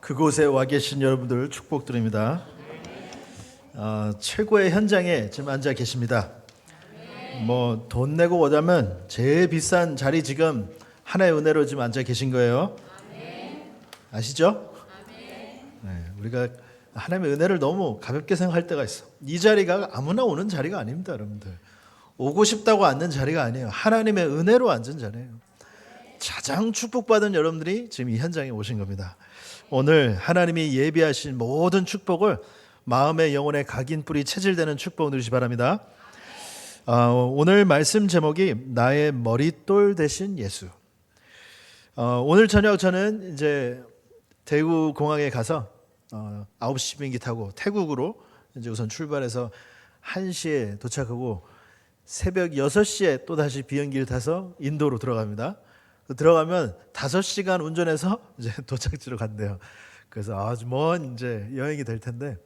그곳에 와 계신 여러분들 축복드립니다. 최고의 현장에 지금 앉아 계십니다. 뭐 돈 내고 오자면 제일 비싼 자리 지금 하나의 은혜로 지금 앉아 계신 거예요. 아시죠? 네, 우리가 하나님의 은혜를 너무 가볍게 생각할 때가 있어. 이 자리가 아무나 오는 자리가 아닙니다, 여러분들. 오고 싶다고 앉는 자리가 아니에요. 하나님의 은혜로 앉은 자리예요. 가장 축복받은 여러분들이 지금 이 현장에 오신 겁니다. 오늘 하나님이 예비하신 모든 축복을 마음의 영혼의 각인 뿌리 체질되는 축복 누리시 바랍니다. 오늘 말씀 제목이 나의 머릿돌 대신 예수. 오늘 저녁 저는 이제 대구 공항에 가서 9시 비행기 타고 태국으로 이제 우선 출발해서 1시에 도착하고 새벽 6시에 또 다시 비행기를 타서 인도로 들어갑니다. 들어가면 5시간 운전해서 이제 도착지로 간대요. 그래서 아주 먼 이제 여행이 될 텐데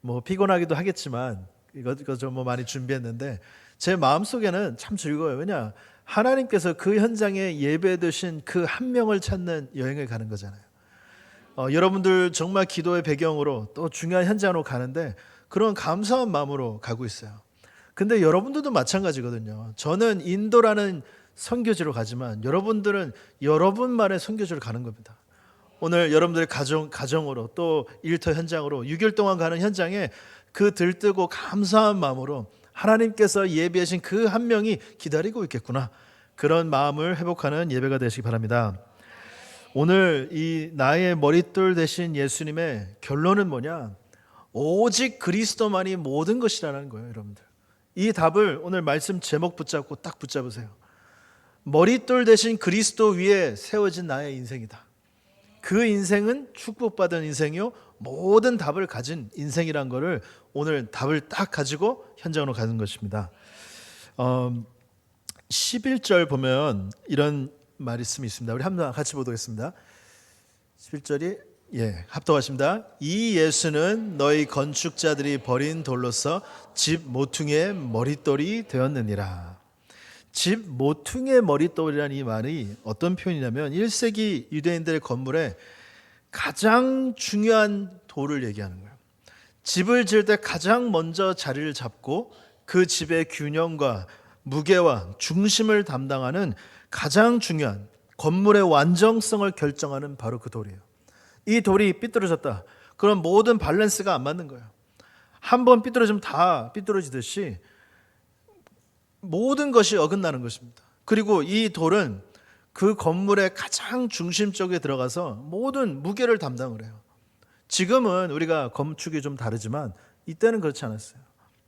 뭐 피곤하기도 하겠지만 이것 좀 뭐 많이 준비했는데 제 마음속에는 참 즐거워요. 왜냐 하나님께서 그 현장에 예배 드신 그 한 명을 찾는 여행을 가는 거잖아요. 여러분들 정말 기도의 배경으로 또 중요한 현장으로 가는데 그런 감사한 마음으로 가고 있어요. 근데 여러분들도 마찬가지거든요. 저는 인도라는 선교지로 가지만 여러분들은 여러분만의 선교지로 가는 겁니다. 오늘 여러분들의 가정으로 또 일터 현장으로 6일 동안 가는 현장에 그 들뜨고 감사한 마음으로 하나님께서 예비하신 그 한 명이 기다리고 있겠구나. 그런 마음을 회복하는 예배가 되시기 바랍니다. 오늘 이 나의 머릿돌 대신 예수님의 결론은 뭐냐? 오직 그리스도만이 모든 것이라는 거예요, 여러분들. 이 답을 오늘 말씀 제목 붙잡고 딱 붙잡으세요. 머릿돌 대신 그리스도 위에 세워진 나의 인생이다. 그 인생은 축복받은 인생이요 모든 답을 가진 인생이란 것을 오늘 답을 딱 가지고 현장으로 가는 것입니다. 11절 보면 이런 말씀이 있습니다. 우리 한번 같이 보도록하겠습니다. 11절이 합독하십니다. 이 예수는 너희 건축자들이 버린 돌로서 집 모퉁이의 머릿돌이 되었느니라. 집 모퉁이의 머릿돌이라는 이 말이 어떤 표현이냐면 1세기 유대인들의 건물에 가장 중요한 돌을 얘기하는 거예요. 집을 지을 때 가장 먼저 자리를 잡고 그 집의 균형과 무게와 중심을 담당하는 가장 중요한 건물의 완성성을 결정하는 바로 그 돌이에요. 이 돌이 삐뚤어졌다. 그럼 모든 밸런스가 안 맞는 거예요. 한번 삐뚤어지면 다 삐뚤어지듯이 모든 것이 어긋나는 것입니다. 그리고 이 돌은 그 건물의 가장 중심 쪽에 들어가서 모든 무게를 담당을 해요. 지금은 우리가 건축이 좀 다르지만 이때는 그렇지 않았어요.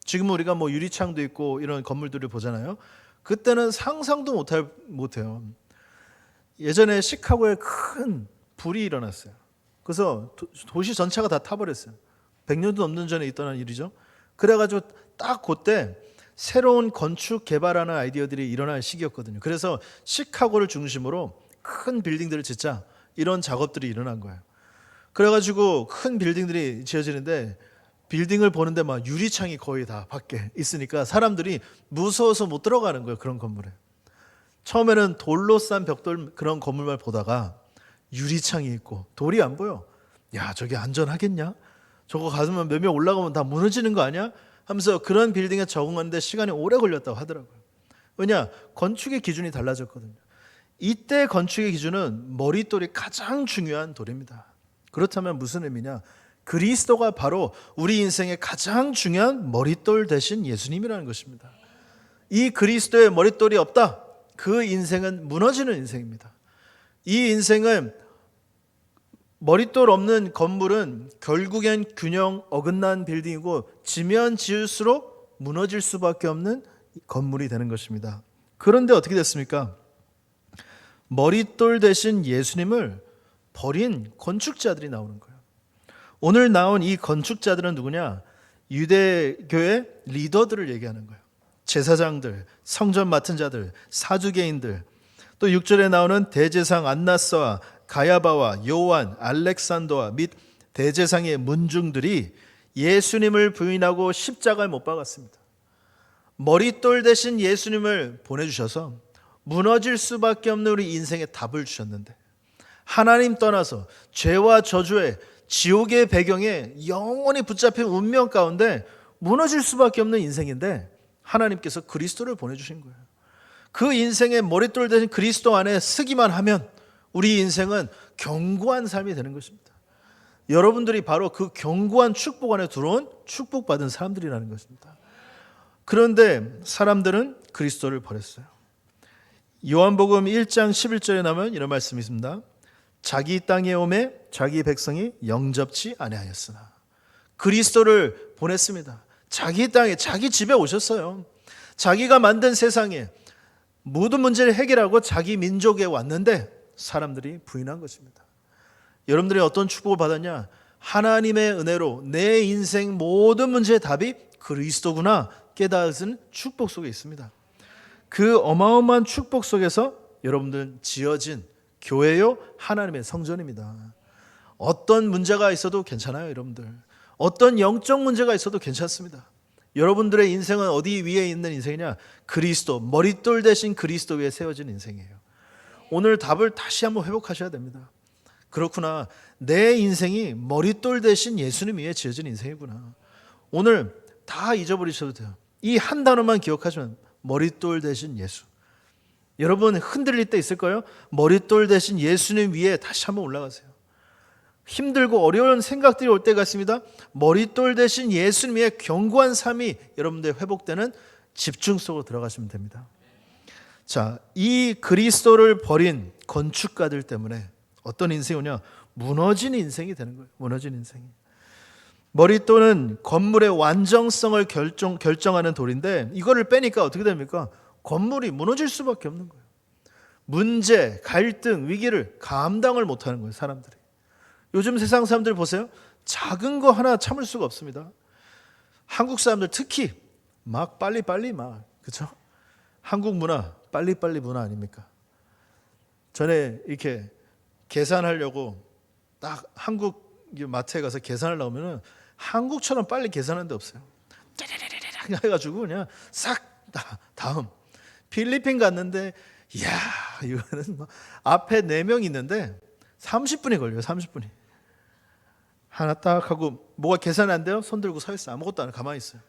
지금은 우리가 뭐 유리창도 있고 이런 건물들을 보잖아요. 그때는 상상도 못해요. 예전에 시카고에 큰 불이 일어났어요. 그래서 도시 전체가 다 타버렸어요. 100년도 넘는 전에 있던 일이죠. 그래가지고 딱 그때 새로운 건축 개발하는 아이디어들이 일어날 시기였거든요. 그래서 시카고를 중심으로 큰 빌딩들을 짓자 이런 작업들이 일어난 거예요. 그래가지고 큰 빌딩들이 지어지는데 빌딩을 보는데 막 유리창이 거의 다 밖에 있으니까 사람들이 무서워서 못 들어가는 거예요. 그런 건물에. 처음에는 돌로 싼 벽돌 그런 건물만 보다가 유리창이 있고 돌이 안 보여. 야, 저게 안전하겠냐? 저거 가면 몇 명 올라가면 다 무너지는 거 아니야? 하면서 그런 빌딩에 적응하는데 시간이 오래 걸렸다고 하더라고요. 왜냐? 건축의 기준이 달라졌거든요. 이때 건축의 기준은 머릿돌이 가장 중요한 돌입니다. 그렇다면 무슨 의미냐? 그리스도가 바로 우리 인생의 가장 중요한 머릿돌 대신 예수님이라는 것입니다. 이 그리스도의 머릿돌이 없다. 그 인생은 무너지는 인생입니다. 이 인생은 머릿돌 없는 건물은 결국엔 균형 어긋난 빌딩이고 지면 지을수록 무너질 수밖에 없는 건물이 되는 것입니다. 그런데 어떻게 됐습니까? 머릿돌 대신 예수님을 버린 건축자들이 나오는 거예요. 오늘 나온 이 건축자들은 누구냐? 유대교의 리더들을 얘기하는 거예요. 제사장들, 성전 맡은 자들, 사두개인들, 또 6절에 나오는 대제상 안나스와 가야바와 요한, 알렉산더와 및 대제상의 문중들이 예수님을 부인하고 십자가에 못 박았습니다. 머릿돌 대신 예수님을 보내주셔서 무너질 수밖에 없는 우리 인생의 답을 주셨는데 하나님 떠나서 죄와 저주의 지옥의 배경에 영원히 붙잡힌 운명 가운데 무너질 수밖에 없는 인생인데 하나님께서 그리스도를 보내주신 거예요. 그 인생의 머릿돌 대신 그리스도 안에 서기만 하면 우리 인생은 견고한 삶이 되는 것입니다. 여러분들이 바로 그 견고한 축복 안에 들어온 축복받은 사람들이라는 것입니다. 그런데 사람들은 그리스도를 버렸어요. 요한복음 1장 11절에 나면 이런 말씀이 있습니다. 자기 땅에 오매 자기 백성이 영접지 아니하였으나. 그리스도를 보냈습니다. 자기 땅에 자기 집에 오셨어요. 자기가 만든 세상에 모든 문제를 해결하고 자기 민족에 왔는데 사람들이 부인한 것입니다. 여러분들이 어떤 축복을 받았냐? 하나님의 은혜로 내 인생 모든 문제의 답이 그리스도구나 깨닫은 축복 속에 있습니다. 그 어마어마한 축복 속에서 여러분들은 지어진 교회요 하나님의 성전입니다. 어떤 문제가 있어도 괜찮아요, 여러분들. 어떤 영적 문제가 있어도 괜찮습니다. 여러분들의 인생은 어디 위에 있는 인생이냐? 그리스도, 머릿돌 대신 그리스도 위에 세워진 인생이에요. 오늘 답을 다시 한번 회복하셔야 됩니다. 그렇구나. 내 인생이 머릿돌 대신 예수님 위에 지어진 인생이구나. 오늘 다 잊어버리셔도 돼요. 이 한 단어만 기억하시면 머릿돌 대신 예수. 여러분 흔들릴 때 있을 거예요. 머릿돌 대신 예수님 위에 다시 한번 올라가세요. 힘들고 어려운 생각들이 올 때가 있습니다. 머릿돌 대신 예수님 위에 견고한 삶이 여러분들 회복되는 집중 속으로 들어가시면 됩니다. 자, 이 그리스도를 버린 건축가들 때문에 어떤 인생이 오냐? 무너진 인생이 되는 거예요. 무너진 인생이. 머릿돌은 건물의 완성성을 결정하는 돌인데 이거를 빼니까 어떻게 됩니까? 건물이 무너질 수밖에 없는 거예요. 문제, 갈등, 위기를 감당을 못하는 거예요, 사람들이. 요즘 세상 사람들 보세요. 작은 거 하나 참을 수가 없습니다. 한국 사람들 특히 막 빨리빨리 막, 그렇죠? 한국 문화, 빨리빨리 문화 아닙니까? 전에 이렇게 계산하려고 딱 한국 마트에 가서 계산을 나오면은 한국처럼 빨리 계산하는 데 없어요. 짜라라라라 해가지고 그냥 싹 다음. 필리핀 갔는데 이야 이거는 뭐 앞에 4명 있는데 30분이 걸려요. 30분이. 하나 딱 하고 뭐가 계산이 안 돼요? 손 들고 서 있어요. 아무것도 안 해요. 가만히 있어요.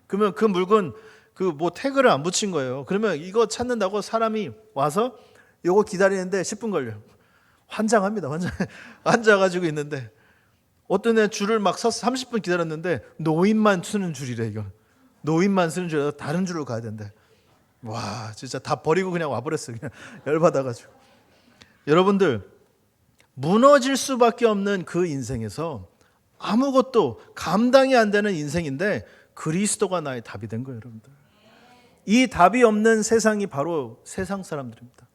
그러면 그 물건 그 뭐 태그를 안 붙인 거예요. 그러면 이거 찾는다고 사람이 와서 요거 기다리는데 10분 걸려요. 환장합니다. 앉아가지고 있는데 어떤 애 줄을 막 서서 30분 기다렸는데 노인만 쓰는 줄이래 이거. 노인만 쓰는 줄이라 다른 줄로 가야 된대. 와 진짜 다 버리고 그냥 와버렸어요. 그냥 열받아가지고. 여러분들 무너질 수밖에 없는 그 인생에서 아무것도 감당이 안 되는 인생인데 그리스도가 나의 답이 된 거예요. 여러분들. 이 답이 없는 세상이 바로 세상 사람들입니다.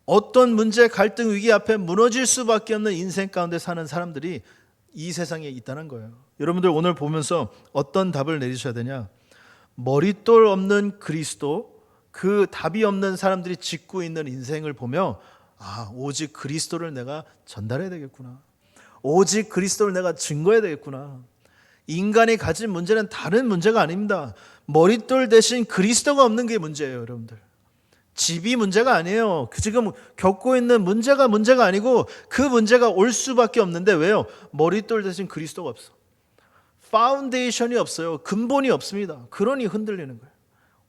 어떤 문제, 갈등, 위기 앞에 무너질 수밖에 없는 인생 가운데 사는 사람들이 이 세상에 있다는 거예요. 여러분들 오늘 보면서 어떤 답을 내리셔야 되냐? 머릿돌 없는 그리스도, 그 답이 없는 사람들이 짓고 있는 인생을 보며 오직 그리스도를 내가 전달해야 되겠구나. 오직 그리스도를 내가 증거해야 되겠구나. 인간이 가진 문제는 다른 문제가 아닙니다. 머릿돌 대신 그리스도가 없는 게 문제예요, 여러분들. 집이 문제가 아니에요. 지금 겪고 있는 문제가 아니고 그 문제가 올 수밖에 없는데 왜요? 머릿돌 대신 그리스도가 없어. 파운데이션이 없어요. 근본이 없습니다. 그러니 흔들리는 거예요.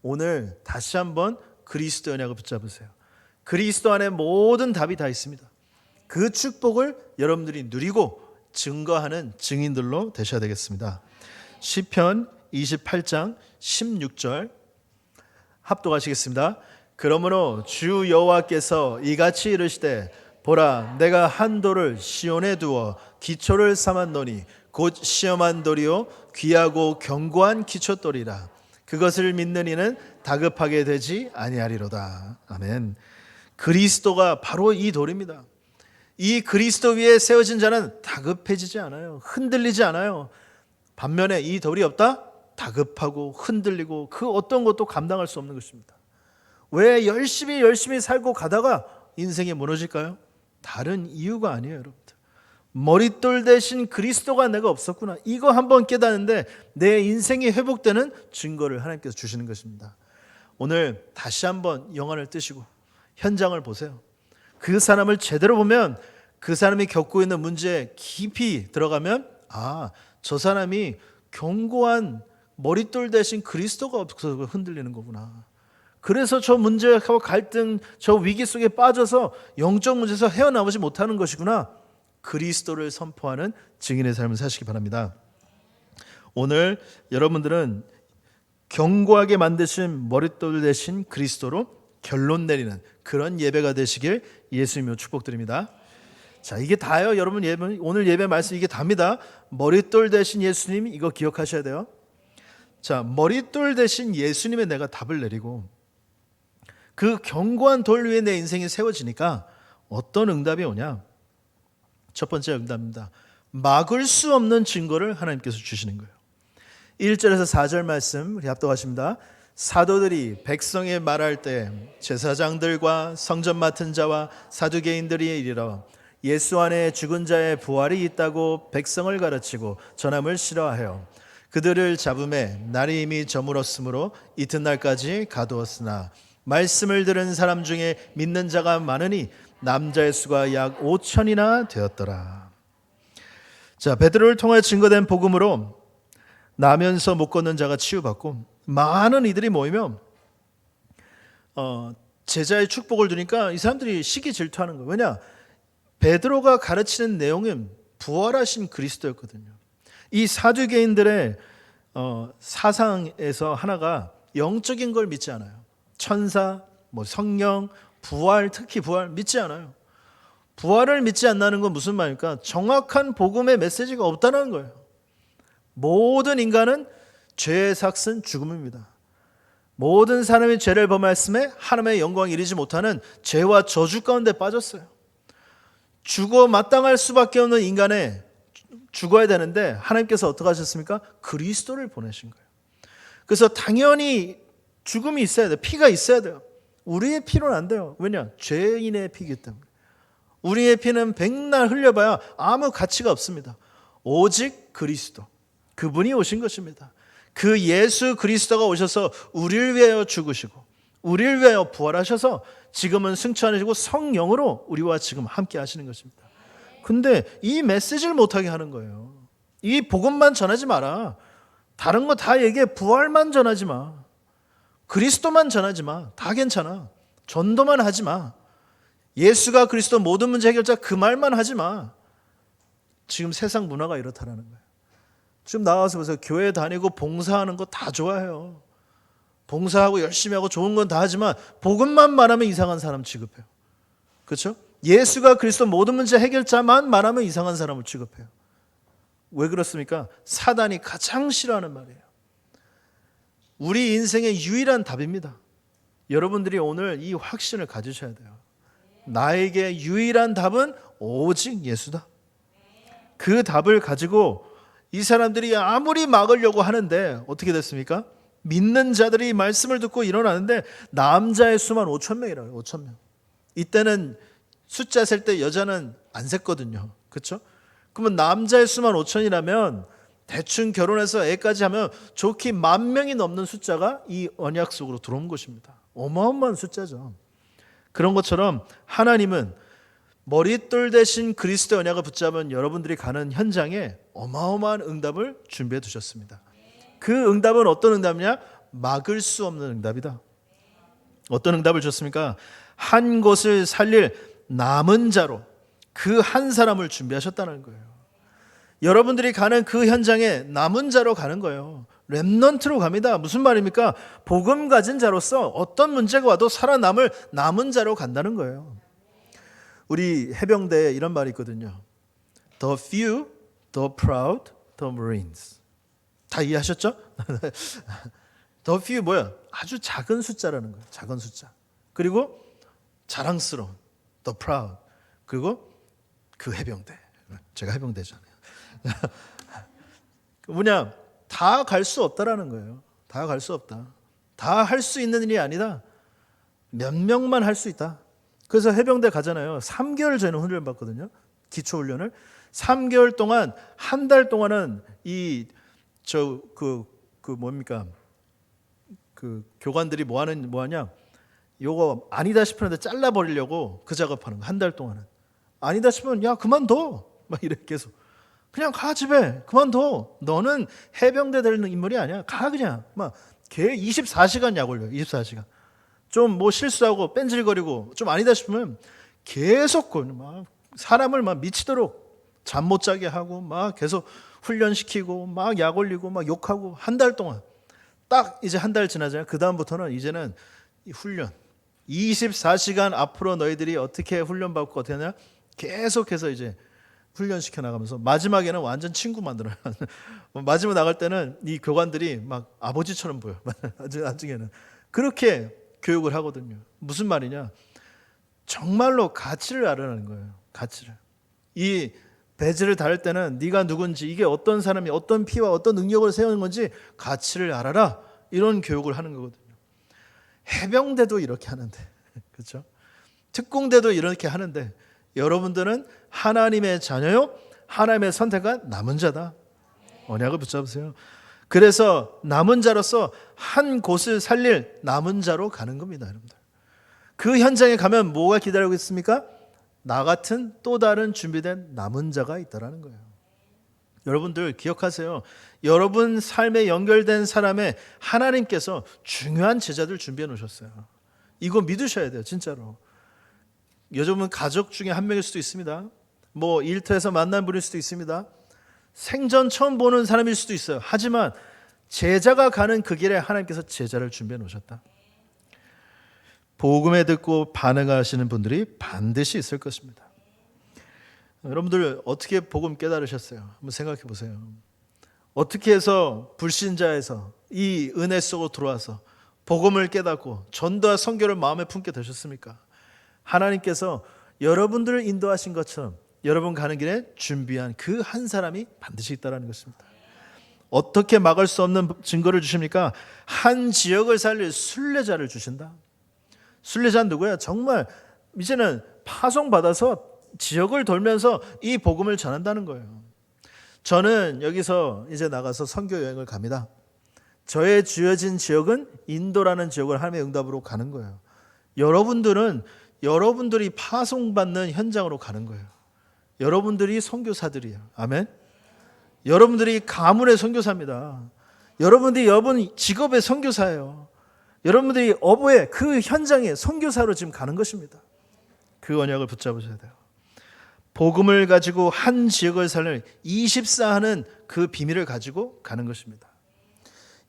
오늘 다시 한번 그리스도 언약을 붙잡으세요. 그리스도 안에 모든 답이 다 있습니다. 그 축복을 여러분들이 누리고 증거하는 증인들로 되셔야 되겠습니다. 시편 28장 16절 합독하시겠습니다. 그러므로 주 여호와께서 이같이 이르시되 보라 내가 한 돌을 시온에 두어 기초를 삼았노니 곧 시험한 돌이요 귀하고 견고한 기초돌이라. 그것을 믿는 이는 다급하게 되지 아니하리로다. 아멘. 그리스도가 바로 이 돌입니다. 이 그리스도 위에 세워진 자는 다급해지지 않아요. 흔들리지 않아요. 반면에 이 돌이 없다? 다급하고 흔들리고 그 어떤 것도 감당할 수 없는 것입니다. 왜 열심히 살고 가다가 인생이 무너질까요? 다른 이유가 아니에요, 여러분들. 머릿돌 대신 그리스도가 내가 없었구나. 이거 한번 깨닫는데 내 인생이 회복되는 증거를 하나님께서 주시는 것입니다. 오늘 다시 한번 영안을 뜨시고 현장을 보세요. 그 사람을 제대로 보면 그 사람이 겪고 있는 문제에 깊이 들어가면 저 사람이 견고한 머릿돌 대신 그리스도가 없어서 흔들리는 거구나. 그래서 저 문제하고 갈등, 저 위기 속에 빠져서 영적 문제에서 헤어나오지 못하는 것이구나. 그리스도를 선포하는 증인의 삶을 사시기 바랍니다. 오늘 여러분들은 견고하게 만드신 머릿돌 대신 그리스도로 결론 내리는 그런 예배가 되시길 예수님으로 축복드립니다. 자, 이게 다예요. 여러분, 오늘 예배 말씀 이게 답니다. 머릿돌 대신 예수님, 이거 기억하셔야 돼요. 자, 머릿돌 대신 예수님에 내가 답을 내리고 그 견고한 돌 위에 내 인생이 세워지니까 어떤 응답이 오냐? 첫 번째 응답입니다. 막을 수 없는 증거를 하나님께서 주시는 거예요. 1절에서 4절 말씀 우리 합독하십니다. 사도들이 백성에 말할 때 제사장들과 성전 맡은 자와 사두개인들이 이르러 예수 안에 죽은 자의 부활이 있다고 백성을 가르치고 전함을 싫어하여 그들을 잡음에 날이 이미 저물었으므로 이튿날까지 가두었으나 말씀을 들은 사람 중에 믿는 자가 많으니 남자의 수가 약 5천이나 되었더라. 자, 베드로를 통해 증거된 복음으로 나면서 못 걷는 자가 치유받고 많은 이들이 모이면 제자의 축복을 주니까 이 사람들이 시기 질투하는 거예요. 왜냐? 베드로가 가르치는 내용은 부활하신 그리스도였거든요. 이 사두개인들의 사상에서 하나가 영적인 걸 믿지 않아요. 천사, 성령, 부활, 특히 부활 믿지 않아요. 부활을 믿지 않는 건 무슨 말입니까? 정확한 복음의 메시지가 없다는 거예요. 모든 인간은 죄의 삭은 죽음입니다. 모든 사람이 죄를 범하였음에 하나님의 영광에 이르지 못하는 죄와 저주 가운데 빠졌어요. 죽어 마땅할 수밖에 없는 인간에 죽어야 되는데 하나님께서 어떻게 하셨습니까? 그리스도를 보내신 거예요. 그래서 당연히 죽음이 있어야 돼요. 피가 있어야 돼요. 우리의 피로는 안 돼요. 왜냐? 죄인의 피이기 때문에. 우리의 피는 백날 흘려봐야 아무 가치가 없습니다. 오직 그리스도, 그분이 오신 것입니다. 그 예수 그리스도가 오셔서 우리를 위하여 죽으시고 우리를 위하여 부활하셔서 지금은 승천하시고 성령으로 우리와 지금 함께 하시는 것입니다. 근데 이 메시지를 못하게 하는 거예요. 이 복음만 전하지 마라. 다른 거 다 얘기해. 부활만 전하지 마. 그리스도만 전하지 마. 다 괜찮아. 전도만 하지 마. 예수가 그리스도 모든 문제 해결자 그 말만 하지 마. 지금 세상 문화가 이렇다라는 거예요. 지금 나와서 보세요. 교회 다니고 봉사하는 거 다 좋아해요. 봉사하고 열심히 하고 좋은 건 다 하지만 복음만 말하면 이상한 사람 취급해요. 그렇죠? 예수가 그리스도 모든 문제 해결자만 말하면 이상한 사람을 취급해요. 왜 그렇습니까? 사단이 가장 싫어하는 말이에요. 우리 인생의 유일한 답입니다. 여러분들이 오늘 이 확신을 가지셔야 돼요. 나에게 유일한 답은 오직 예수다. 그 답을 가지고 이 사람들이 아무리 막으려고 하는데 어떻게 됐습니까? 믿는 자들이 말씀을 듣고 일어나는데 남자의 수만 5천 명이라고요. 5천 명. 이때는 숫자 셀 때 여자는 안 셌거든요. 그렇죠? 그러면 남자의 수만 5천이라면 대충 결혼해서 애까지 하면 좋게 10,000명이 넘는 숫자가 이 언약 속으로 들어온 것입니다. 어마어마한 숫자죠. 그런 것처럼 하나님은 머릿돌 대신 그리스도 언약을 붙잡은 여러분들이 가는 현장에 어마어마한 응답을 준비해 두셨습니다. 그 응답은 어떤 응답이냐? 막을 수 없는 응답이다. 어떤 응답을 줬습니까? 한 곳을 살릴 남은 자로 그 한 사람을 준비하셨다는 거예요. 여러분들이 가는 그 현장에 남은 자로 가는 거예요. 렘넌트로 갑니다. 무슨 말입니까? 복음 가진 자로서 어떤 문제가 와도 살아남을 남은 자로 간다는 거예요. 우리 해병대에 이런 말이 있거든요. The few, the proud, the marines. 다 이해하셨죠? The few 뭐야? 아주 작은 숫자라는 거예요. 작은 숫자. 그리고 자랑스러운 the proud. 그리고 그 해병대. 제가 해병대잖아요. 뭐냐? 다 갈 수 없다라는 거예요. 다 갈 수 없다. 다 할 수 있는 일이 아니다. 몇 명만 할 수 있다. 그래서 해병대 가잖아요. 3개월 저희는 훈련을 받거든요. 기초 훈련을 3개월 동안 한 달 동안은 뭡니까? 그 교관들이 뭐하냐? 요거 아니다 싶었는데 잘라버리려고 그 작업하는 거, 한 달 동안은. 아니다 싶으면 야 그만둬 막 이렇게 계속 그냥 가 집에 그만둬. 너는 해병대 될 인물이 아니야. 가 그냥 막 걔 24시간 약 올려. 24시간. 좀 뭐 실수하고 뺀질거리고 좀 아니다 싶으면 계속 막 사람을 막 미치도록 잠 못 자게 하고 막 계속 훈련시키고 막 약 올리고 막 욕하고 한 달 동안. 딱 이제 한 달 지나잖아요. 그 다음부터는 이제는 이 훈련 24시간 앞으로 너희들이 어떻게 훈련받고 어떻게 하냐 계속해서 이제 훈련시켜 나가면서 마지막에는 완전 친구 만들어요. 마지막 나갈 때는 이 교관들이 막 아버지처럼 보여. 나중에는 그렇게 교육을 하거든요. 무슨 말이냐? 정말로 가치를 알아내는 거예요. 가치를. 이 배지를 달을 때는 네가 누군지, 이게 어떤 사람이 어떤 피와 어떤 능력을 세우는 건지 가치를 알아라. 이런 교육을 하는 거거든요. 해병대도 이렇게 하는데, 그렇죠? 특공대도 이렇게 하는데, 여러분들은 하나님의 자녀요, 하나님의 선택한 남은 자다. 언약을 붙잡으세요. 그래서 남은 자로서 한 곳을 살릴 남은 자로 가는 겁니다, 여러분들. 그 현장에 가면 뭐가 기다리고 있습니까? 나 같은 또 다른 준비된 남은 자가 있다라는 거예요. 여러분들 기억하세요. 여러분 삶에 연결된 사람의 하나님께서 중요한 제자들 준비해 놓으셨어요. 이거 믿으셔야 돼요, 진짜로. 여러분 가족 중에 한 명일 수도 있습니다. 뭐 일터에서 만난 분일 수도 있습니다. 생전 처음 보는 사람일 수도 있어요. 하지만 제자가 가는 그 길에 하나님께서 제자를 준비해 놓으셨다. 복음에 듣고 반응하시는 분들이 반드시 있을 것입니다. 여러분들 어떻게 복음 깨달으셨어요? 한번 생각해 보세요. 어떻게 해서 불신자에서 이 은혜 속으로 들어와서 복음을 깨닫고 전도와 선교를 마음에 품게 되셨습니까? 하나님께서 여러분들을 인도하신 것처럼 여러분 가는 길에 준비한 그 한 사람이 반드시 있다는 것입니다. 어떻게 막을 수 없는 증거를 주십니까? 한 지역을 살릴 순례자를 주신다. 순례자는 누구야? 정말 이제는 파송받아서 지역을 돌면서 이 복음을 전한다는 거예요. 저는 여기서 이제 나가서 선교 여행을 갑니다. 저의 주어진 지역은 인도라는 지역을 하나님의 응답으로 가는 거예요. 여러분들은 여러분들이 파송받는 현장으로 가는 거예요. 여러분들이 선교사들이에요. 아멘. 여러분들이 가문의 선교사입니다. 여러분들이 여러분 직업의 선교사예요. 여러분들이 어부의 그 현장에 선교사로 지금 가는 것입니다. 그 언약을 붙잡으셔야 돼요. 복음을 가지고 한 지역을 살릴 24하는 그 비밀을 가지고 가는 것입니다.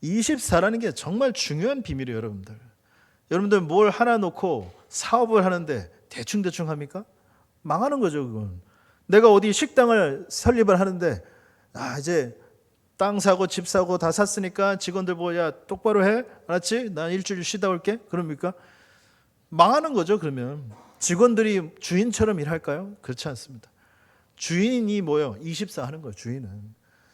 24라는 게 정말 중요한 비밀이에요, 여러분들. 여러분들 뭘 하나 놓고 사업을 하는데 대충 합니까? 망하는 거죠, 그건. 내가 어디 식당을 설립을 하는데 이제 땅 사고 집 사고 다 샀으니까 직원들 야 똑바로 해, 알았지? 난 일주일 쉬다 올게. 그럽니까? 망하는 거죠. 그러면 직원들이 주인처럼 일할까요? 그렇지 않습니다. 주인이 뭐예요? 24 하는 거예요.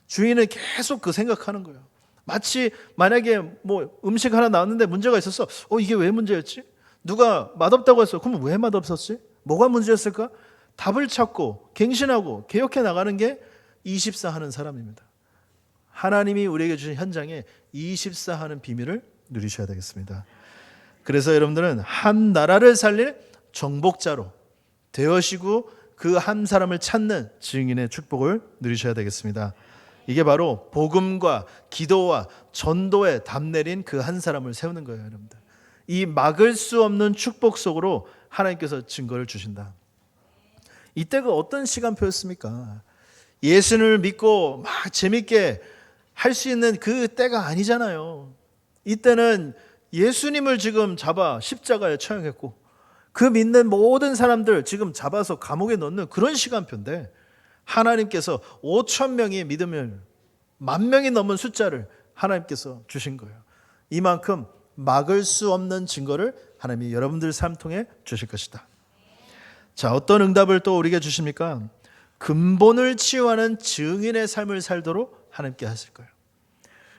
주인은 계속 그 생각하는 거예요. 마치 만약에 뭐 음식 하나 나왔는데 문제가 있었어. 이게 왜 문제였지? 누가 맛없다고 했어. 그럼 왜 맛없었지? 뭐가 문제였을까? 답을 찾고 갱신하고 개혁해 나가는 게 24 하는 사람입니다. 하나님이 우리에게 주신 현장에 24 하는 비밀을 누리셔야 되겠습니다. 그래서 여러분들은 한 나라를 살릴 정복자로 되어시고 그 한 사람을 찾는 증인의 축복을 누리셔야 되겠습니다. 이게 바로 복음과 기도와 전도에 답 내린 그 한 사람을 세우는 거예요, 여러분들. 이 막을 수 없는 축복 속으로 하나님께서 증거를 주신다. 이때가 어떤 시간표였습니까? 예수를 믿고 막 재밌게 할 수 있는 그 때가 아니잖아요. 이때는 예수님을 지금 잡아 십자가에 처형했고 그 믿는 모든 사람들 지금 잡아서 감옥에 넣는 그런 시간표인데 하나님께서 5,000명의 믿음을 10,000명이 넘은 숫자를 하나님께서 주신 거예요. 이만큼 막을 수 없는 증거를 하나님이 여러분들 삶 통해 주실 것이다. 자, 어떤 응답을 또 우리에게 주십니까? 근본을 치유하는 증인의 삶을 살도록 하나님께 하실 거예요.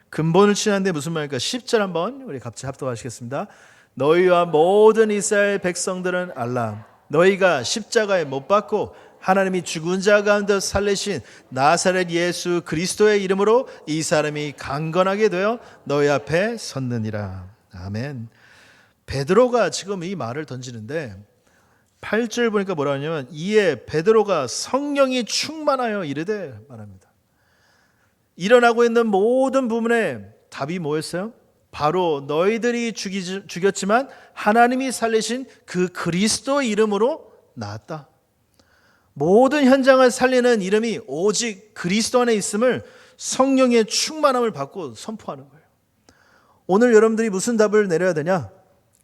근본을 치유하는데 무슨 말입니까? 10절 한번 우리 같이 합독하시겠습니다. 너희와 모든 이스라엘 백성들은 알라. 너희가 십자가에 못 박고 하나님이 죽은 자 가운데 살리신 나사렛 예수 그리스도의 이름으로 이 사람이 강건하게 되어 너희 앞에 섰느니라. 아멘. 베드로가 지금 이 말을 던지는데 8절 보니까 뭐라 하냐면 이에 베드로가 성령이 충만하여 이르되 말합니다. 일어나고 있는 모든 부분에 답이 뭐였어요? 바로 너희들이 죽였지만 하나님이 살리신 그 그리스도 이름으로 나았다. 모든 현장을 살리는 이름이 오직 그리스도 안에 있음을 성령의 충만함을 받고 선포하는 거예요. 오늘 여러분들이 무슨 답을 내려야 되냐?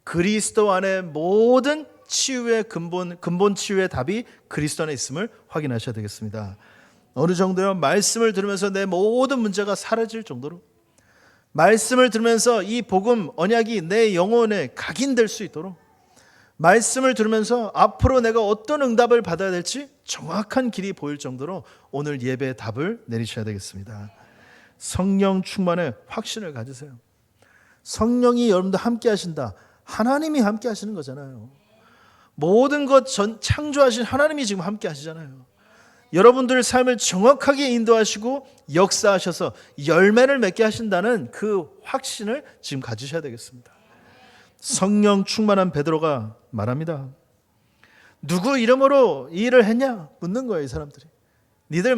그리스도 안에 모든 치유의 근본 치유의 답이 그리스도 안에 있음을 확인하셔야 되겠습니다. 어느 정도요? 말씀을 들으면서 내 모든 문제가 사라질 정도로, 말씀을 들으면서 이 복음 언약이 내 영혼에 각인될 수 있도록, 말씀을 들으면서 앞으로 내가 어떤 응답을 받아야 될지 정확한 길이 보일 정도로 오늘 예배의 답을 내리셔야 되겠습니다. 성령 충만의 확신을 가지세요. 성령이 여러분들 함께 하신다. 하나님이 함께 하시는 거잖아요. 모든 것 창조하신 하나님이 지금 함께 하시잖아요. 여러분들의 삶을 정확하게 인도하시고 역사하셔서 열매를 맺게 하신다는 그 확신을 지금 가지셔야 되겠습니다. 성령 충만한 베드로가 말합니다. 누구 이름으로 이 일을 했냐? 묻는 거예요, 이 사람들이. 니들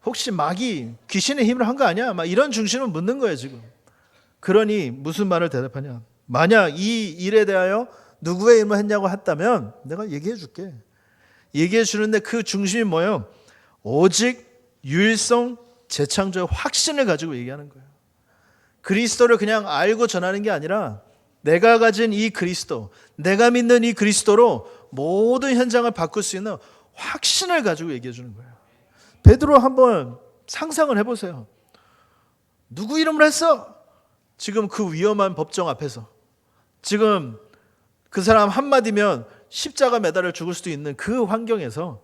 혹시 마귀 귀신의 힘으로 한 거 아니야? 이런 중심을 묻는 거예요, 지금. 그러니 무슨 말을 대답하냐? 만약 이 일에 대하여 누구의 이름을 했냐고 했다면 내가 얘기해 줄게. 얘기해 주는데 그 중심이 뭐예요? 오직 유일성 재창조의 확신을 가지고 얘기하는 거예요. 그리스도를 그냥 알고 전하는 게 아니라 내가 가진 이 그리스도, 내가 믿는 이 그리스도로 모든 현장을 바꿀 수 있는 확신을 가지고 얘기해 주는 거예요. 베드로 한번 상상을 해보세요. 누구 이름으로 했어? 지금 그 위험한 법정 앞에서, 지금 그 사람 한마디면 십자가 매달려 죽을 수도 있는 그 환경에서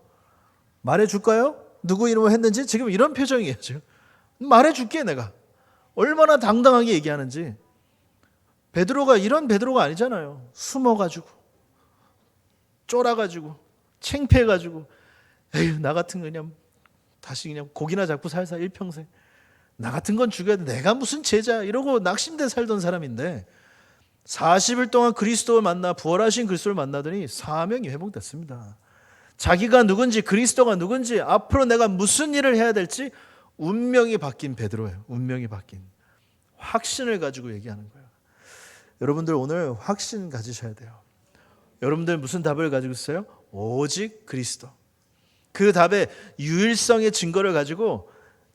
말해줄까요? 누구 이름으로 했는지? 지금 이런 표정이에요. 지금 말해줄게. 내가 얼마나 당당하게 얘기하는지. 베드로가 이런 베드로가 아니잖아요. 숨어가지고 쫄아가지고 창피해가지고 에휴 나 같은 거 그냥 다시 그냥 고기나 잡고 살사 일평생, 나 같은 건 죽여야 돼, 내가 무슨 죄자, 이러고 낙심돼 살던 사람인데 40일 동안 그리스도를 만나 부활하신 그리스도를 만나더니 사명이 회복됐습니다. 자기가 누군지, 그리스도가 누군지, 앞으로 내가 무슨 일을 해야 될지 운명이 바뀐 베드로예요. 운명이 바뀐 확신을 가지고 얘기하는 거예요. 여러분들 오늘 확신 가지셔야 돼요. 여러분들 무슨 답을 가지고 있어요? 오직 그리스도. 그 답의 유일성의 증거를 가지고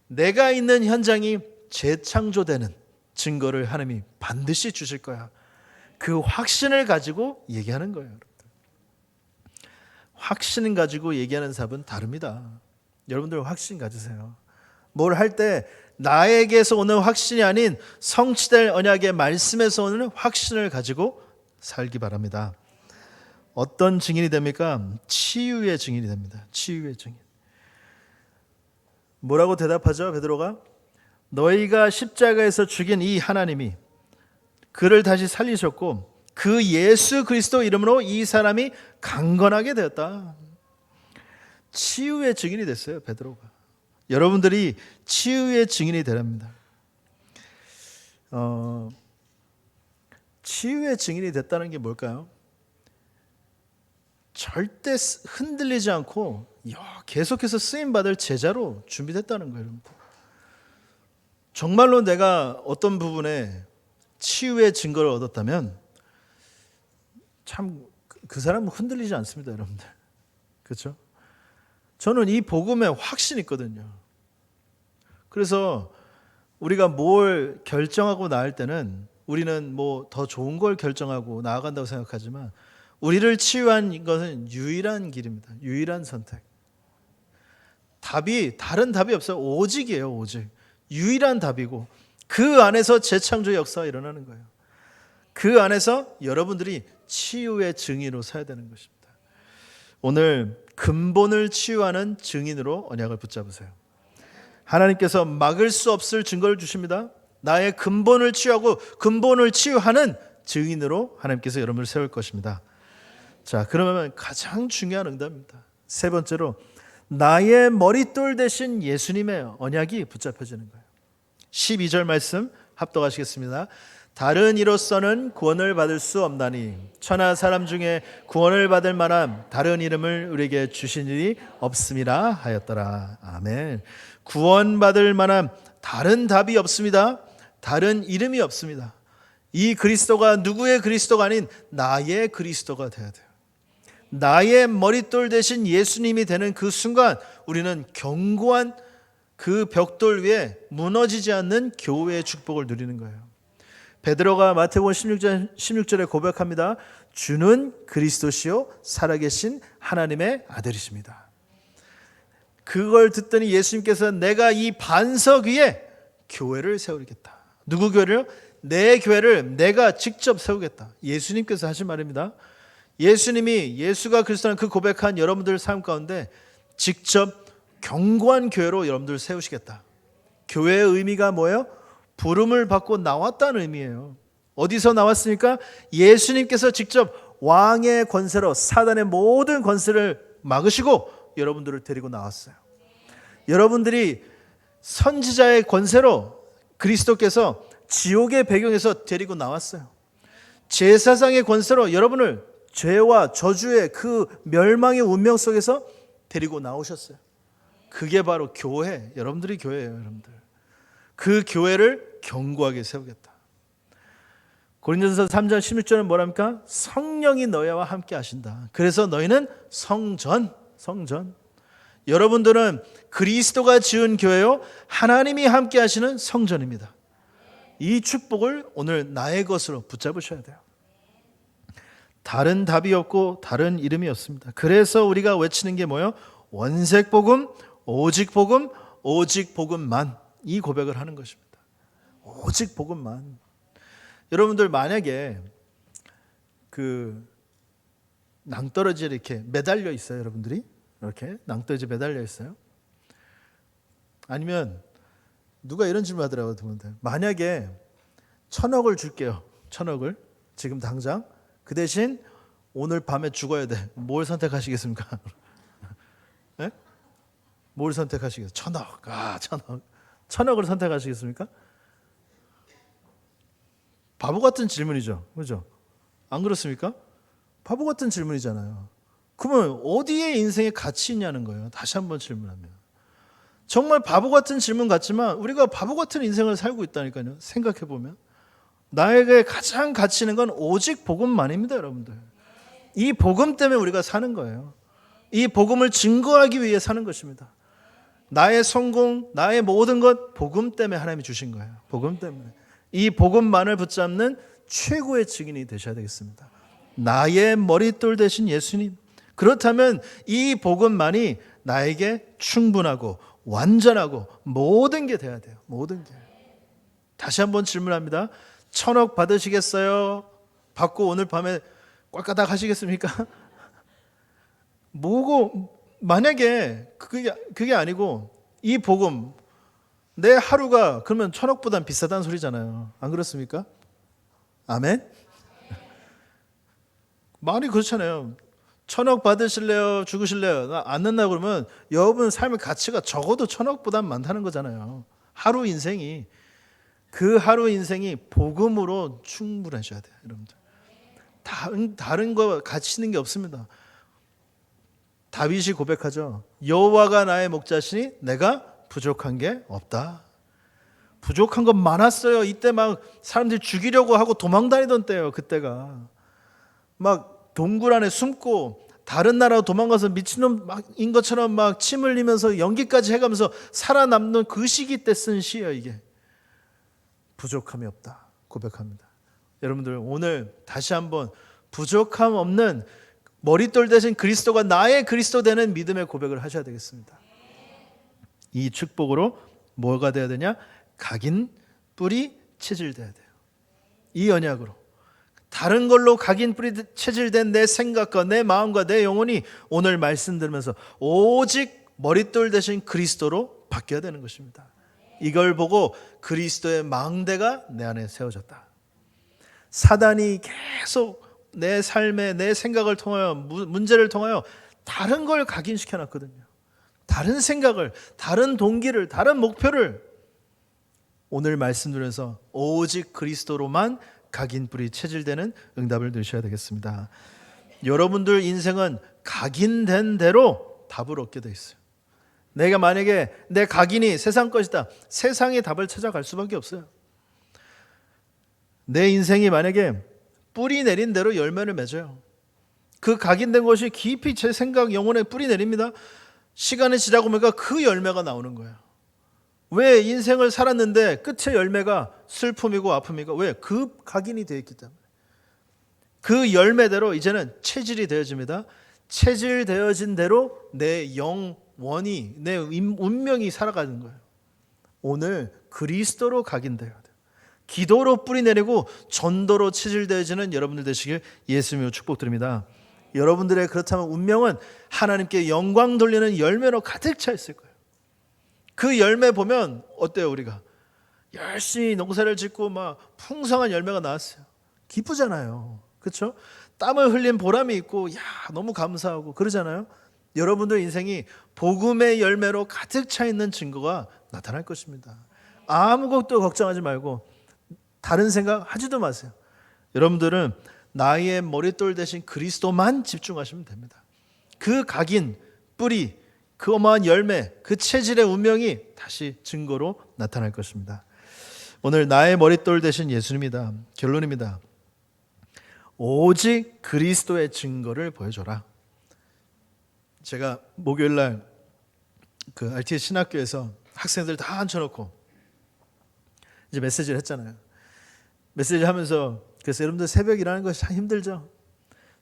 내가 있는 현장이 재창조되는 증거를 하나님이 반드시 주실 거야. 그 확신을 가지고 얘기하는 거예요. 여러분들. 확신을 가지고 얘기하는 답은 다릅니다. 여러분들 확신 가지세요. 뭘 할 때 나에게서 오는 확신이 아닌 성취될 언약의 말씀에서 오는 확신을 가지고 살기 바랍니다. 어떤 증인이 됩니까? 치유의 증인이 됩니다. 치유의 증인. 뭐라고 대답하죠? 베드로가 너희가 십자가에서 죽인 이 하나님이 그를 다시 살리셨고 그 예수 그리스도 이름으로 이 사람이 강건하게 되었다. 치유의 증인이 됐어요, 베드로가. 여러분들이 치유의 증인이 되랍니다. 치유의 증인이 됐다는 게 뭘까요? 절대 흔들리지 않고 계속해서 쓰임받을 제자로 준비됐다는 거예요. 정말로 내가 어떤 부분에 치유의 증거를 얻었다면 참 그 사람은 흔들리지 않습니다, 여러분들. 그렇죠? 저는 이 복음에 확신이 있거든요. 그래서 우리가 뭘 결정하고 나갈 때는 우리는 뭐 더 좋은 걸 결정하고 나아간다고 생각하지만 우리를 치유한 것은 유일한 길입니다. 유일한 선택. 다른 답이 없어요. 오직이에요, 오직. 유일한 답이고 그 안에서 재창조의 역사가 일어나는 거예요. 그 안에서 여러분들이 치유의 증인으로 서야 되는 것입니다. 오늘 근본을 치유하는 증인으로 언약을 붙잡으세요. 하나님께서 막을 수 없을 증거를 주십니다. 나의 근본을 치유하고 근본을 치유하는 증인으로 하나님께서 여러분을 세울 것입니다. 자, 그러면 가장 중요한 응답입니다. 세 번째로 나의 머릿돌 대신 예수님의 언약이 붙잡혀지는 거예요. 12절 말씀 합독하시겠습니다. 다른 이로서는 구원을 받을 수 없나니 천하 사람 중에 구원을 받을 만한 다른 이름을 우리에게 주신 일이 없음이라 하였더라. 아멘. 구원받을 만한 다른 답이 없습니다. 다른 이름이 없습니다. 이 그리스도가 누구의 그리스도가 아닌 나의 그리스도가 되어야 돼요. 나의 머릿돌 대신 예수님이 되는 그 순간 우리는 견고한 그 벽돌 위에 무너지지 않는 교회의 축복을 누리는 거예요. 베드로가 마태복음 16절에 고백합니다. 주는 그리스도시요 살아계신 하나님의 아들이십니다. 그걸 듣더니 예수님께서 내가 이 반석 위에 교회를 세우겠다. 누구 교회를? 내 교회를 내가 직접 세우겠다. 예수님께서 하신 말입니다. 예수님이 예수가 그리스도라는 그 고백한 여러분들 삶 가운데 직접 견고한 교회로 여러분들 세우시겠다. 교회의 의미가 뭐예요? 부름을 받고 나왔다는 의미예요. 어디서 나왔습니까? 예수님께서 직접 왕의 권세로 사단의 모든 권세를 막으시고 여러분들을 데리고 나왔어요. 여러분들이 선지자의 권세로 그리스도께서 지옥의 배경에서 데리고 나왔어요. 제사장의 권세로 여러분을 죄와 저주의 그 멸망의 운명 속에서 데리고 나오셨어요. 그게 바로 교회, 여러분들이 교회예요. 여러분들. 그 교회를 견고하게 세우겠다. 고린도전서 3장 16절은 뭐랍니까? 성령이 너희와 함께 하신다. 그래서 너희는 성전. 여러분들은 그리스도가 지은 교회요, 하나님이 함께 하시는 성전입니다. 이 축복을 오늘 나의 것으로 붙잡으셔야 돼요. 다른 답이 없고 다른 이름이 없습니다. 그래서 우리가 외치는 게 뭐예요? 원색 복음, 오직 복음, 오직 복음만. 이 고백을 하는 것입니다. 오직 복음만. 여러분들 만약에 그 낭떠러지에 이렇게 매달려 있어요. 여러분들이 이렇게 낭떠러지에 매달려 있어요. 아니면 누가 이런 질문 하더라고요. 만약에 1,000억을 줄게요. 1,000억을 지금 당장. 그 대신 오늘 밤에 죽어야 돼. 뭘 선택하시겠습니까? 네? 뭘 선택하시겠어요? 1,000억. 1,000억. 1,000억을 선택하시겠습니까? 바보 같은 질문이죠. 그렇죠? 안 그렇습니까? 바보 같은 질문이잖아요. 그러면 어디에 인생의 가치 있냐는 거예요. 다시 한번 질문하면. 정말 바보 같은 질문 같지만 우리가 바보 같은 인생을 살고 있다니까요. 생각해 보면. 나에게 가장 가치 있는 건 오직 복음만입니다, 여러분들. 이 복음 때문에 우리가 사는 거예요. 이 복음을 증거하기 위해 사는 것입니다. 나의 성공, 나의 모든 것 복음 때문에 하나님이 주신 거예요. 복음 때문에. 이 복음만을 붙잡는 최고의 증인이 되셔야 되겠습니다. 나의 머릿돌 대신 예수님. 그렇다면 이 복음만이 나에게 충분하고 완전하고 모든 게 돼야 돼요. 모든 게. 다시 한번 질문합니다. 1,000억 받으시겠어요? 받고 오늘 밤에 꼴까닥 하시겠습니까? 뭐고 만약에 그게 아니고 이 복음 내 하루가 그러면 1,000억보단 비싸다는 소리잖아요. 안 그렇습니까? 아멘? 말이 그렇잖아요. 1,000억 받으실래요? 죽으실래요? 나 안 nen다 그러면 여러분 삶의 가치가 적어도 1,000억보단 많다는 거잖아요. 하루 인생이. 그 하루 인생이 복음으로 충분하셔야 돼요. 여러분들. 다른 거 가치 있는 게 없습니다. 다윗이 고백하죠. 여호와가 나의 목자시니 내가 부족한 게 없다. 부족한 건 많았어요. 이때 막 사람들이 죽이려고 하고 도망다니던 때예요. 그때가 막 동굴 안에 숨고 다른 나라로 도망가서 미친놈인 것처럼 막 침 흘리면서 연기까지 해가면서 살아남는 그 시기 때 쓴 시예요. 이게 부족함이 없다 고백합니다. 여러분들 오늘 다시 한번 부족함 없는 머릿돌 대신 그리스도가 나의 그리스도 되는 믿음의 고백을 하셔야 되겠습니다. 이 축복으로 뭐가 돼야 되냐? 각인 뿌리 체질돼야 돼요. 이 언약으로 다른 걸로 각인 뿌리 체질된 내 생각과 내 마음과 내 영혼이 오늘 말씀 들으면서 오직 머릿돌 대신 그리스도로 바뀌어야 되는 것입니다. 이걸 보고 그리스도의 망대가 내 안에 세워졌다. 사단이 계속 내 삶에 내 생각을 통하여 문제를 통하여 다른 걸 각인시켜 놨거든요. 다른 생각을, 다른 동기를, 다른 목표를 오늘 말씀 들으면서 오직 그리스도로만 각인뿔이 체질되는 응답을 누리셔야 되겠습니다. 여러분들 인생은 각인된 대로 답을 얻게 돼 있어요. 내가 만약에 내 각인이 세상 것이다, 세상의 답을 찾아갈 수밖에 없어요. 내 인생이 만약에 뿌리 내린 대로 열매를 맺어요. 그 각인된 것이 깊이 제 생각, 영혼에 뿌리 내립니다. 시간이 지나고 보니까 그 열매가 나오는 거예요. 왜? 인생을 살았는데 끝의 열매가 슬픔이고 아픔이고, 왜? 그 각인이 되어 있기 때문에. 그 열매대로 이제는 체질이 되어집니다. 체질되어진 대로 내 영원히, 내 운명이 살아가는 거예요. 오늘 그리스도로 각인되어야 돼요. 기도로 뿌리 내리고 전도로 체질되어지는 여러분들 되시길 예수님으로 축복드립니다. 여러분들의 그렇다면 운명은 하나님께 영광 돌리는 열매로 가득 차 있을 거예요. 그 열매 보면 어때요? 우리가 열심히 농사를 짓고 막 풍성한 열매가 나왔어요. 기쁘잖아요. 그렇죠? 땀을 흘린 보람이 있고 야 너무 감사하고 그러잖아요. 여러분들 인생이 복음의 열매로 가득 차 있는 증거가 나타날 것입니다. 아무것도 걱정하지 말고 다른 생각 하지도 마세요. 여러분들은 나의 머릿돌 대신 그리스도만 집중하시면 됩니다. 그 각인, 뿌리, 그 어마어마한 열매, 그 체질의 운명이 다시 증거로 나타날 것입니다. 오늘 나의 머릿돌 대신 예수님이다. 결론입니다. 오직 그리스도의 증거를 보여줘라. 제가 목요일날 그 RTS 신학교에서 학생들 다 앉혀놓고 이제 메시지를 했잖아요. 메시지 하면서 그래서 여러분들 새벽 일하는 것이 참 힘들죠.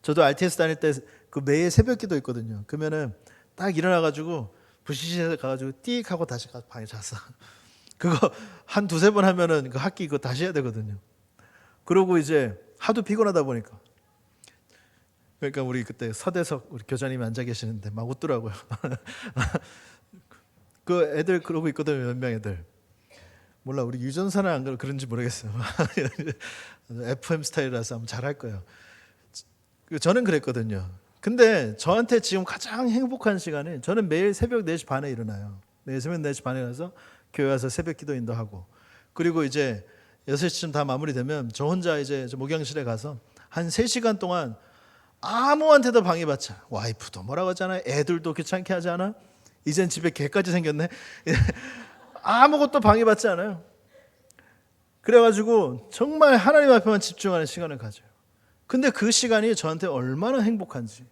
저도 RTS 다닐 때 그 매일 새벽 기도 있거든요. 그러면은 딱 일어나가지고 부시시에서 가가지고 띡 하고 다시 가서 방에 잤어. 그거 한 두세 번 하면은 그 학기 그거 다시 해야 되거든요. 그러고 이제 하도 피곤하다 보니까, 그러니까 우리 그때 서대석 우리 교장님이 앉아 계시는데 막 웃더라고요. 그 애들 그러고 있거든요. 몇 명 애들. 몰라 우리 유전사는 안 그런지 모르겠어요. FM 스타일이라서 아마 잘할 거예요. 저는 그랬거든요. 근데 저한테 지금 가장 행복한 시간은 저는 매일 새벽 4시 반에 일어나요. 매일 새벽 4시 반에 일어나서 교회 와서 새벽 기도 인도하고, 그리고 이제 6시쯤 다 마무리되면 저 혼자 이제 목양실에 가서 한 3시간 동안 아무한테도 방해받지 않아. 와이프도 뭐라고 하잖아요. 애들도 귀찮게 하지 않아. 이젠 집에 개까지 생겼네. 아무것도 방해받지 않아요. 그래가지고 정말 하나님 앞에만 집중하는 시간을 가져요. 근데 그 시간이 저한테 얼마나 행복한지,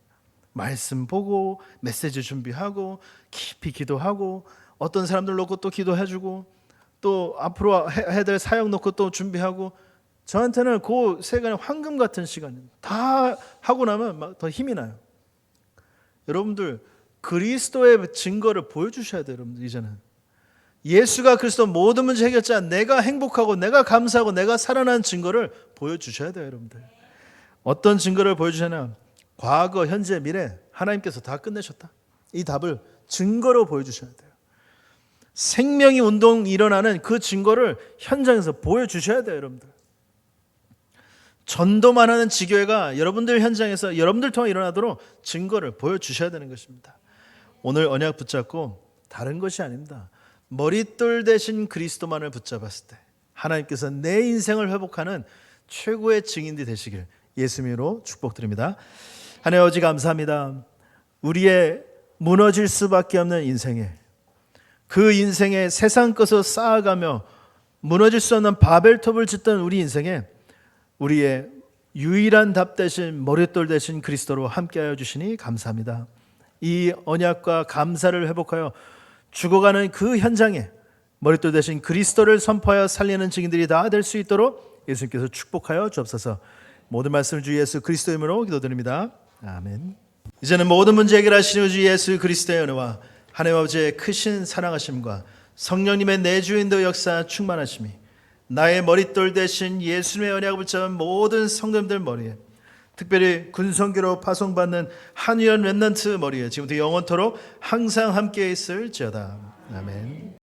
말씀 보고 메시지 준비하고 깊이 기도하고 어떤 사람들 놓고 또 기도해주고 또 앞으로 해야 될 사역 놓고 또 준비하고, 저한테는 그 시간이 황금 같은 시간이에요. 다 하고 나면 막 더 힘이 나요. 여러분들 그리스도의 증거를 보여주셔야 돼요. 여러분들 이제는 예수가 그리스도 모든 문제 해결자, 내가 행복하고 내가 감사하고 내가 살아난 증거를 보여주셔야 돼요. 여러분들 어떤 증거를 보여주시냐, 과거, 현재, 미래 하나님께서 다 끝내셨다. 이 답을 증거로 보여주셔야 돼요. 생명이 운동이 일어나는 그 증거를 현장에서 보여주셔야 돼요. 여러분들 전도만 하는 지교회가 여러분들 현장에서 여러분들 통해 일어나도록 증거를 보여주셔야 되는 것입니다. 오늘 언약 붙잡고 다른 것이 아닙니다. 머릿돌 대신 그리스도만을 붙잡았을 때 하나님께서 내 인생을 회복하는 최고의 증인들이 되시길 예수님으로 축복드립니다. 하나님 아버지 감사합니다. 우리의 무너질 수밖에 없는 인생에, 그 인생에 세상 것을 쌓아가며 무너질 수 없는 바벨탑을 짓던 우리 인생에 우리의 유일한 답 대신 머릿돌 대신 그리스도로 함께하여 주시니 감사합니다. 이 언약과 감사를 회복하여 죽어가는 그 현장에 머릿돌 대신 그리스도를 선포하여 살리는 증인들이 다 될 수 있도록 예수님께서 축복하여 주옵소서. 모든 말씀을 주 예수 그리스도의 이름으로 기도드립니다. 아멘. 이제는 모든 문제 해결하시는 주 예수 그리스도의 은혜와 하나님 아버지의 크신 사랑하심과 성령님의 내주인도 역사 충만하심이 나의 머릿돌 대신 예수님의 언약을 붙잡은 모든 성도님들 머리에, 특별히 군성교로 파송받는 한의원 렘넌트 머리에 지금부터 영원토록 항상 함께 있을지어다. 아멘.